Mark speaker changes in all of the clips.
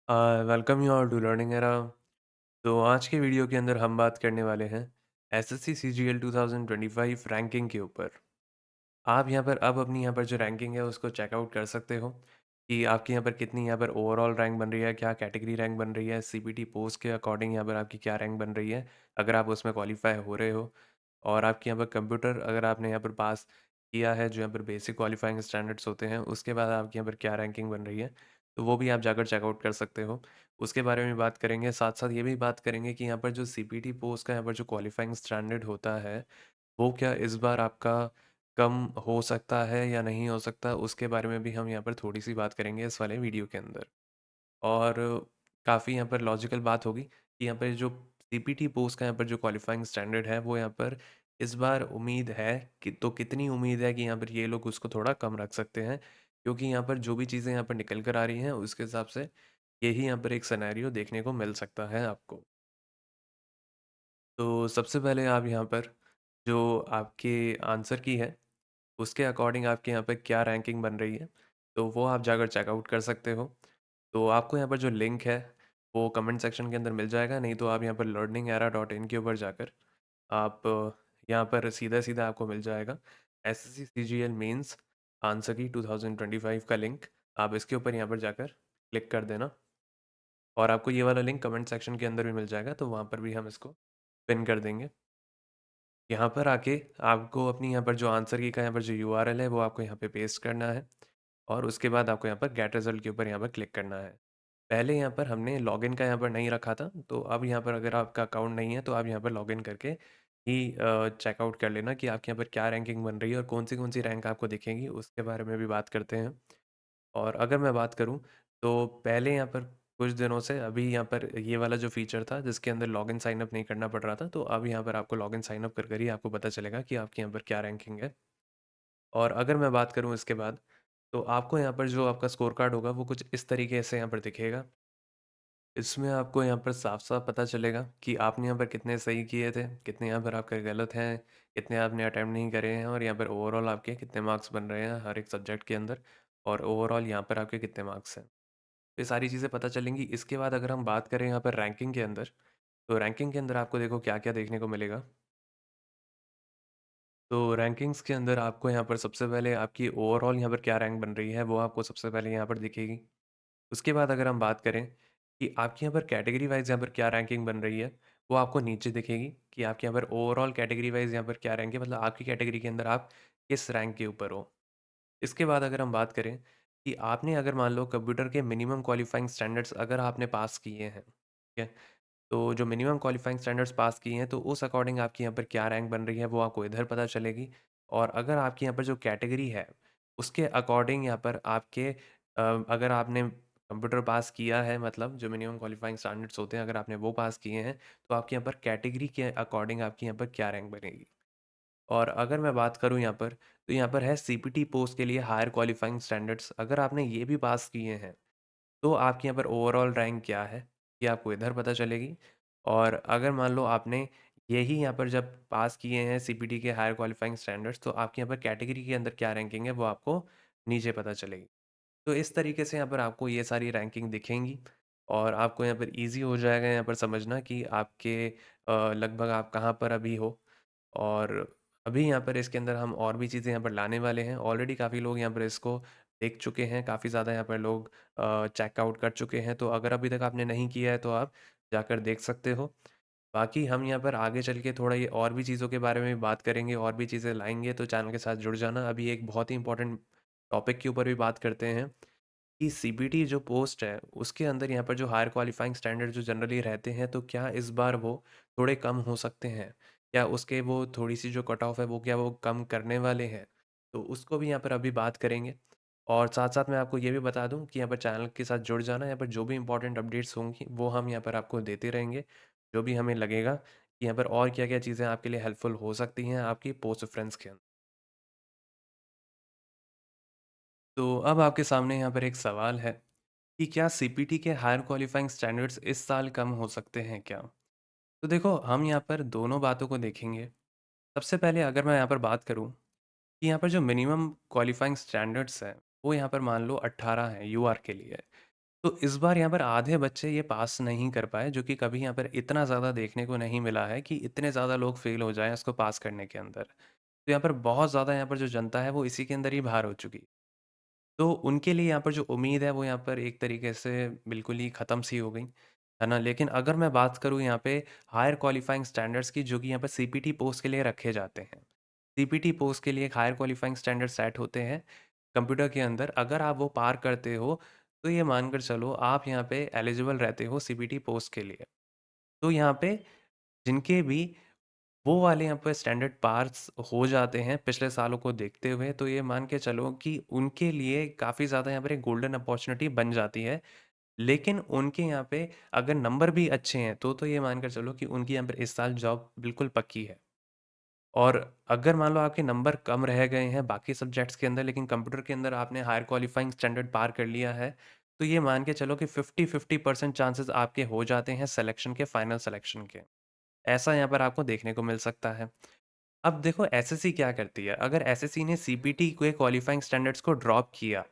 Speaker 1: Welcome you all to learning era. तो आज के वीडियो के अंदर हम बात करने वाले हैं एसएससी सीजीएल 2025 रैंकिंग के ऊपर। आप यहाँ पर अब अपनी यहाँ पर जो रैंकिंग है उसको चेकआउट कर सकते हो कि आपकी यहाँ पर कितनी यहाँ पर ओवरऑल रैंक बन रही है, क्या कैटेगरी रैंक बन रही है, सीपीटी पोस्ट के अकॉर्डिंग यहाँ पर आपकी क्या रैंक बन रही है अगर आप उसमें क्वालिफाई हो रहे हो। और आपके यहाँ पर कंप्यूटर अगर आपने यहाँ पर पास किया है, जो यहाँ पर बेसिक क्वालिफाइंग स्टैंडर्ड्स होते हैं, उसके बाद आपके यहाँ पर क्या रैंकिंग बन रही है, तो वो भी आप जाकर चेकआउट कर सकते हो। उसके बारे में बात करेंगे, साथ साथ ये भी बात करेंगे कि यहाँ पर जो सीपीटी पोस्ट का यहाँ पर जो क्वालिफाइंग स्टैंडर्ड होता है वो क्या इस बार आपका कम हो सकता है या नहीं हो सकता, उसके बारे में भी हम यहाँ पर थोड़ी सी बात करेंगे इस वाले वीडियो के अंदर। और काफ़ी यहाँ पर लॉजिकल बात होगी कि यहाँ पर जो सीपीटी पोस्ट का यहाँ पर जो क्वालिफाइंग स्टैंडर्ड है वो यहाँ पर इस बार उम्मीद है कि, तो कितनी उम्मीद है कि यहाँ पर ये लोग उसको थोड़ा कम रख सकते हैं, क्योंकि यहाँ पर जो भी चीज़ें यहाँ पर निकल कर आ रही हैं उसके हिसाब से यही यहाँ पर एक सिनेरियो देखने को मिल सकता है आपको। तो सबसे पहले आप यहाँ पर जो आपके आंसर की है उसके अकॉर्डिंग आपके यहाँ पे क्या रैंकिंग बन रही है, तो वो आप जाकर चेकआउट कर सकते हो। तो आपको यहाँ पर जो लिंक है वो कमेंट सेक्शन के अंदर मिल जाएगा, नहीं तो आप यहाँ पर learningera.in के ऊपर जाकर आप यहाँ पर सीधा-सीधा आपको मिल जाएगा एसएससी सीजीएल मेंस आंसर की 2025 का लिंक। आप इसके ऊपर यहाँ पर जाकर क्लिक कर देना और आपको ये वाला लिंक कमेंट सेक्शन के अंदर भी मिल जाएगा, तो वहाँ पर भी हम इसको पिन कर देंगे। यहाँ पर आके आपको अपनी यहाँ पर जो आंसर की का यहाँ पर जो यूआरएल है वो आपको यहाँ पे पेस्ट करना है और उसके बाद आपको यहाँ पर गेट रिजल्ट के ऊपर यहाँ पर क्लिक करना है। पहले यहाँ पर हमने लॉगिन का यहाँ पर नहीं रखा था, तो अब यहाँ पर अगर आपका अकाउंट नहीं है तो आप यहाँ पर लॉगिन करके ही चेकआउट कर लेना कि आपके यहाँ पर क्या रैंकिंग बन रही है और कौन सी रैंक आपको दिखेंगी, उसके बारे में भी बात करते हैं। और अगर मैं बात करूँ तो पहले यहाँ पर कुछ दिनों से अभी यहाँ पर ये वाला जो फ़ीचर था जिसके अंदर लॉगिन साइन अप नहीं करना पड़ रहा था, तो अब यहाँ पर आपको लॉगिन साइन अप कर ही आपको पता चलेगा कि आपके यहाँ पर क्या रैंकिंग है। और अगर मैं बात करूँ इसके बाद, तो आपको यहाँ पर जो आपका स्कोर कार्ड होगा वो कुछ इस तरीके से यहाँ पर दिखेगा। इसमें आपको यहाँ पर साफ-साफ पता चलेगा कि आपने यहाँ पर कितने सही किए थे, कितने यहाँ पर आपके गलत हैं, कितने आपने अटेम्प्ट नहीं करे हैं और यहाँ पर ओवरऑल आपके कितने मार्क्स बन रहे हैं हर एक सब्जेक्ट के अंदर और ओवरऑल यहाँ पर आपके कितने मार्क्स हैं। ये सारी चीज़ें पता चलेंगी। इसके बाद अगर हम बात करें यहाँ पर रैंकिंग के अंदर, तो रैंकिंग के अंदर आपको देखो क्या-क्या देखने को मिलेगा। तो रैंकिंग्स के अंदर आपको यहाँ पर सबसे पहले आपकी ओवरऑल यहाँ पर क्या रैंक बन रही है, वो आपको सबसे पहले यहाँ पर दिखेगी। उसके बाद अगर हम बात करें कि आपके यहाँ पर कैटेगरी वाइज़ यहाँ पर क्या रैंकिंग बन रही है, वो आपको नीचे दिखेगी कि आपके यहाँ पर ओवरऑल कैटेगरी वाइज़ यहाँ पर क्या रैंक है, मतलब आपकी कैटेगरी के अंदर आप किस रैंक के ऊपर हो। इसके बाद अगर हम बात करें कि आपने अगर मान लो कंप्यूटर के मिनिमम क्वालिफाइंग स्टैंडर्ड्स अगर आपने पास किए हैं, ठीक है? तो जो मिनिमम क्वालिफाइंग स्टैंडर्ड्स पास किए हैं, तो उस अकॉर्डिंग आपकी यहाँ पर क्या रैंक बन रही है, वो आपको इधर पता चलेगी। और अगर आपकी यहाँ पर जो कैटेगरी है, उसके अकॉर्डिंग यहाँ पर आपके अगर आपने कंप्यूटर पास किया है, मतलब जो मिनिमम क्वालिफाइंग स्टैंडर्ड्स होते हैं, अगर आपने वो पास किए हैं, तो आपके यहाँ पर कैटेगरी के अकॉर्डिंग आपकी यहाँ पर क्या रैंक बनेगी। और अगर मैं बात करूँ यहाँ पर, तो यहाँ पर है सीपीटी पोस्ट के लिए हायर क्वालिफाइंग स्टैंडर्ड्स, अगर आपने ये भी पास किए हैं तो आपके यहाँ पर ओवरऑल रैंक क्या है, ये आपको इधर पता चलेगी। और अगर मान लो आपने यही यहाँ पर जब पास किए हैं सीपीटी के हायर क्वालिफाइंग स्टैंडर्ड्स, तो आपके यहाँ पर कैटेगरी के अंदर क्या रैंकिंग है वो आपको नीचे पता चलेगी। तो इस तरीके से यहाँ पर आपको ये सारी रैंकिंग दिखेंगी और आपको यहाँ पर ईज़ी हो जाएगा यहाँ पर समझना कि आपके लगभग आप कहाँ पर अभी हो। और अभी यहाँ पर इसके अंदर हम और भी चीज़ें यहाँ पर लाने वाले हैं। ऑलरेडी काफ़ी लोग यहाँ पर इसको देख चुके हैं, काफ़ी ज़्यादा यहाँ पर लोग चेकआउट कर चुके हैं। तो अगर अभी तक आपने नहीं किया है तो आप जाकर देख सकते हो। बाकी हम यहाँ पर आगे चल के थोड़ा ये और भी चीज़ों के बारे में भी बात करेंगे, और भी चीज़ें लाएँगे, तो चैनल के साथ जुड़ जाना। अभी एक बहुत ही इम्पोर्टेंट टॉपिक के ऊपर भी बात करते हैं कि सीपीटी जो पोस्ट है, उसके अंदर यहाँ पर जो हायर क्वालिफाइंग स्टैंडर्ड जो जनरली रहते हैं, तो क्या इस बार वो थोड़े कम हो सकते हैं? या उसके वो थोड़ी-सी जो कट ऑफ है, वो क्या वो कम करने वाले हैं? तो उसको भी यहाँ पर अभी बात करेंगे। और साथ-साथ मैं आपको ये भी बता दूँ कि यहाँ पर चैनल के साथ जुड़ जाना, यहाँ पर जो भी इम्पोर्टेंट अपडेट्स होंगी, वो हम यहाँ पर आपको देते रहेंगे। जो भी हमें लगेगा कि यहाँ पर और क्या-क्या चीज़ें आपके लिए हेल्पफुल हो सकती हैं आपकी पोस्ट प्रेफ़रेंस के अंदर। तो अब आपके सामने यहाँ पर एक सवाल है कि क्या सीपीटी के हायर क्वालिफाइंग स्टैंडर्ड्स इस साल कम हो सकते हैं क्या? तो देखो, हम यहाँ पर दोनों बातों को देखेंगे। सबसे पहले अगर मैं यहाँ पर बात करूँ कि यहाँ पर जो मिनिमम क्वालिफाइंग स्टैंडर्ड्स हैं, वो यहाँ पर मान लो 18 हैं यूआर के लिए। तो इस बार यहाँ पर आधे बच्चे ये पास नहीं कर पाए, जो कि कभी यहाँ पर इतना ज़्यादा देखने को नहीं मिला है कि इतने ज़्यादा लोग फ़ेल हो जाएँ उसको पास करने के अंदर। तो यहाँ पर बहुत ज़्यादा यहाँ पर जो जनता है वो इसी के अंदर ही बाहर हो चुकी है। तो उनके लिए यहाँ पर जो उम्मीद है वो यहाँ पर एक तरीके से बिल्कुल ही ख़त्म सी हो गई, है ना? लेकिन अगर मैं बात करूँ यहाँ पे हायर क्वालीफाइंग स्टैंडर्ड्स की, जो कि यहाँ पर सीपीटी पोस्ट के लिए रखे जाते हैं। सीपीटी पोस्ट के लिए एक हायर क्वालीफाइंग स्टैंडर्ड सेट होते हैं कंप्यूटर के अंदर। अगर आप वो पार करते हो, तो ये मानकर चलो आप यहाँ पे एलिजिबल रहते हो सीपीटी पोस्ट के लिए। तो यहाँ पे जिनके भी वो वाले यहाँ पे स्टैंडर्ड पार्स हो जाते हैं पिछले सालों को देखते हुए, तो ये मान के चलो कि उनके लिए काफ़ी ज़्यादा यहाँ पर एक गोल्डन अपॉर्च्युनिटी बन जाती है। लेकिन उनके यहाँ पे अगर नंबर भी अच्छे हैं, तो ये मानकर चलो कि उनकी यहाँ पर इस साल जॉब बिल्कुल पक्की है। और अगर मान लो आपके नंबर कम रह गए हैं बाकी सब्जेक्ट्स के अंदर, लेकिन कंप्यूटर के अंदर आपने हायर क्वालीफाइंग स्टैंडर्ड पार कर लिया है, तो ये मान के चलो कि 50-50% चांसेस आपके हो जाते हैं सिलेक्शन के, फाइनल सिलेक्शन के। ऐसा यहाँ पर आपको देखने को मिल सकता है। अब देखो एसएससी क्या करती है, अगर एसएससी ने सीपीटी के क्वालीफाइंग स्टैंडर्ड्स को ड्रॉप किया,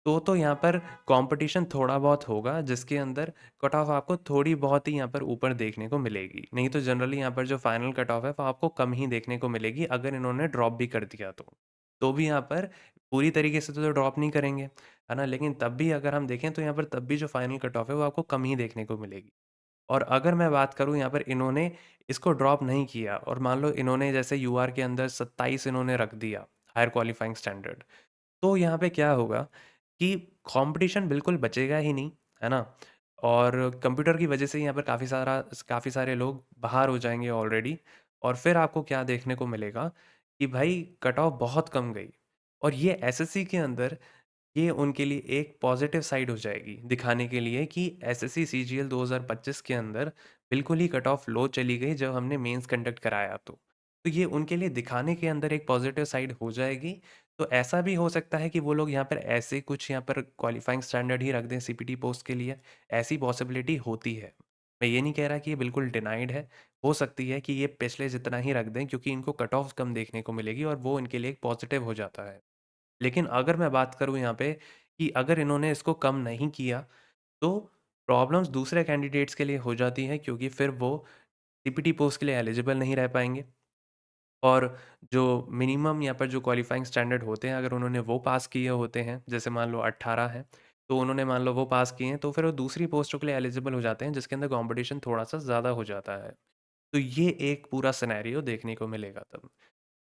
Speaker 1: तो यहाँ पर कॉम्पिटिशन थोड़ा बहुत होगा, जिसके अंदर कट ऑफ आपको थोड़ी बहुत ही यहाँ पर ऊपर देखने को मिलेगी। नहीं तो जनरली यहाँ पर जो फाइनल कट ऑफ है वो आपको कम ही देखने को मिलेगी, अगर इन्होंने ड्रॉप भी कर दिया तो। तो भी यहाँ पर पूरी तरीके से तो ड्रॉप नहीं करेंगे, है ना? लेकिन तब भी अगर हम देखें तो यहाँ पर तब भी जो फाइनल कट ऑफ है वो आपको कम ही देखने को मिलेगी। और अगर मैं बात करूँ यहाँ पर इन्होंने इसको ड्रॉप नहीं किया और मान लो इन्होंने जैसे यूआर के अंदर 27 इन्होंने रख दिया हायर क्वालीफाइंग स्टैंडर्ड, तो यहाँ पे क्या होगा कि कंपटीशन बिल्कुल बचेगा ही नहीं, है ना? और कंप्यूटर की वजह से यहाँ पर काफ़ी सारे लोग बाहर हो जाएँगे ऑलरेडी। और फिर आपको क्या देखने को मिलेगा कि भाई कट ऑफ बहुत कम गई। और ये एसएससी के अंदर ये उनके लिए एक पॉजिटिव साइड हो जाएगी, दिखाने के लिए कि एसएससी सीजीएल 2025 के अंदर बिल्कुल ही कट ऑफ लो चली गई जब हमने मेंस कंडक्ट कराया तो। तो ये उनके लिए दिखाने के अंदर एक पॉजिटिव साइड हो जाएगी। तो ऐसा भी हो सकता है कि वो लोग यहाँ पर ऐसे कुछ यहाँ पर क्वालिफाइंग स्टैंडर्ड ही रख दें सीपीटी पोस्ट के लिए, ऐसी पॉसिबिलिटी होती है। मैं ये नहीं कह रहा कि ये बिल्कुल डिनाइड है, हो सकती है कि ये पिछले जितना ही रख दें, क्योंकि इनको कट ऑफ कम देखने को मिलेगी और वो इनके लिए एक पॉजिटिव हो जाता है। लेकिन अगर मैं बात करूँ यहाँ पे कि अगर इन्होंने इसको कम नहीं किया, तो प्रॉब्लम्स दूसरे कैंडिडेट्स के लिए हो जाती हैं, क्योंकि फिर वो सीपीटी पोस्ट के लिए एलिजिबल नहीं रह पाएँगे। और जो मिनिमम यहाँ पर जो क्वालिफाइंग स्टैंडर्ड होते हैं, अगर उन्होंने वो पास किए होते हैं, जैसे मान लो 18 है, तो उन्होंने मान लो वो पास किए हैं, तो फिर वो दूसरी पोस्टों के लिए एलिजिबल हो जाते हैं, जिसके अंदर कॉम्पिटिशन थोड़ा-सा ज़्यादा हो जाता है। तो ये एक पूरा सिनेरियो देखने को मिलेगा तब।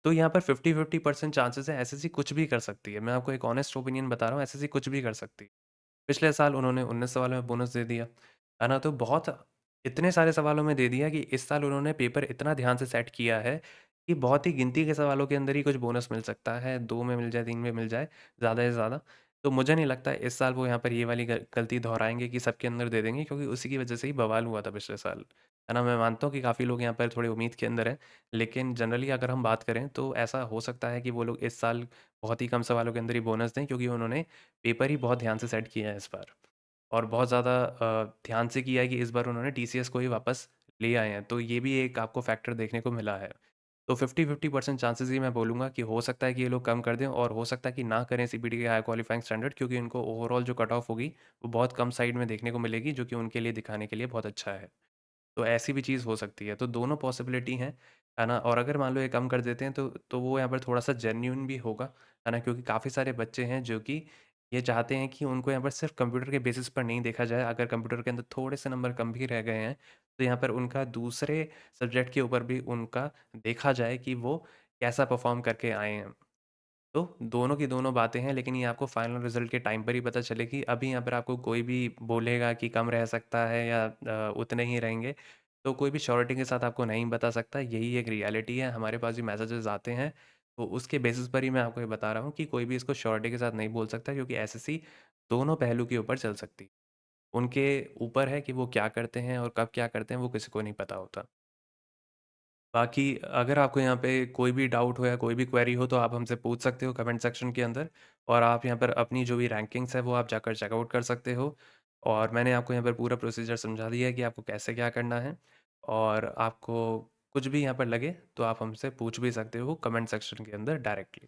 Speaker 1: तो यहाँ पर 50-50% चांसेस है एसएससी कुछ भी कर सकती है। मैं आपको एक ऑनेस्ट ओपिनियन बता रहा हूँ, एसएससी कुछ भी कर सकती है। पिछले साल उन्होंने 19 सवालों में बोनस दे दिया, है ना? तो बहुत इतने सारे सवालों में दे दिया कि इस साल उन्होंने पेपर इतना ध्यान से सेट किया है कि बहुत ही गिनती के सवालों के अंदर ही कुछ बोनस मिल सकता है, 2 में मिल जाए, 3 में मिल जाए, ज़्यादा से ज़्यादा। तो मुझे नहीं लगता इस साल वो यहाँ पर ये वाली गलती दोहराएँगे कि सबके अंदर दे देंगे, क्योंकि उसी की वजह से ही बवाल हुआ था पिछले साल, है ना? मैं मानता हूँ कि काफ़ी लोग यहाँ पर थोड़ी उम्मीद के अंदर हैं, लेकिन जनरली अगर हम बात करें तो ऐसा हो सकता है कि वो लोग इस साल बहुत ही कम सवालों के अंदर ही बोनस दें, क्योंकि उन्होंने पेपर ही बहुत ध्यान से सेट किया है इस बार। और बहुत ज़्यादा ध्यान से किया है कि इस बार उन्होंने टीसीएस को ही वापस ले आए हैं, तो ये भी एक आपको फैक्टर देखने को मिला है। तो 50-50% चांसेस ही मैं बोलूँगा कि हो सकता है कि ये लोग कम कर दें, और हो सकता है कि ना करें सीपीटी के हाई क्वालिफाइंग स्टैंडर्ड, क्योंकि उनको ओवरऑल जो कट ऑफ होगी, वो बहुत कम साइड में देखने को मिलेगी, जो कि उनके लिए दिखाने के लिए बहुत अच्छा है। तो ऐसी भी चीज़ हो सकती है, तो दोनों पॉसिबिलिटी हैं, है ना? और अगर मान लो ये कम कर देते हैं, तो वो यहाँ पर थोड़ा-सा जेन्युइन भी होगा, है ना? क्योंकि काफ़ी सारे बच्चे हैं जो कि ये चाहते हैं कि उनको यहाँ पर सिर्फ़ कंप्यूटर के बेसिस पर नहीं देखा जाए। अगर कंप्यूटर के अंदर थोड़े से नंबर कम भी रह गए हैं, तो यहाँ पर उनका दूसरे सब्जेक्ट के ऊपर भी उनका देखा जाए कि वो कैसा परफ़ॉर्म करके आए हैं। तो दोनों की दोनों बातें हैं, लेकिन ये आपको फाइनल रिज़ल्ट के टाइम पर ही पता चलेगी। अभी यहाँ पर आपको कोई भी बोलेगा कि कम रह सकता है या उतने ही रहेंगे, तो कोई भी श्योरिटी के साथ आपको नहीं बता सकता। यही एक रियलिटी है, हमारे पास भी मैसेजेस आते हैं, तो उसके बेसिस पर ही मैं आपको ये बता रहा हूँ कि कोई भी इसको श्योरिटी के साथ नहीं बोल सकता, क्योंकि एसएससी दोनों पहलू के ऊपर चल सकती है। उनके ऊपर है कि वो क्या करते हैं और कब क्या करते हैं, वो किसी को नहीं पता होता। बाकी अगर आपको यहाँ पे कोई भी डाउट हो या कोई भी क्वेरी हो, तो आप हमसे पूछ सकते हो कमेंट सेक्शन के अंदर, और आप यहाँ पर अपनी जो भी रैंकिंग्स है वो आप जाकर चेकआउट कर सकते हो। और मैंने आपको यहाँ पर पूरा प्रोसीजर समझा दिया है कि आपको कैसे क्या करना है, और आपको कुछ भी यहाँ पर लगे तो आप हमसे पूछ भी सकते हो कमेंट सेक्शन के अंदर डायरेक्टली।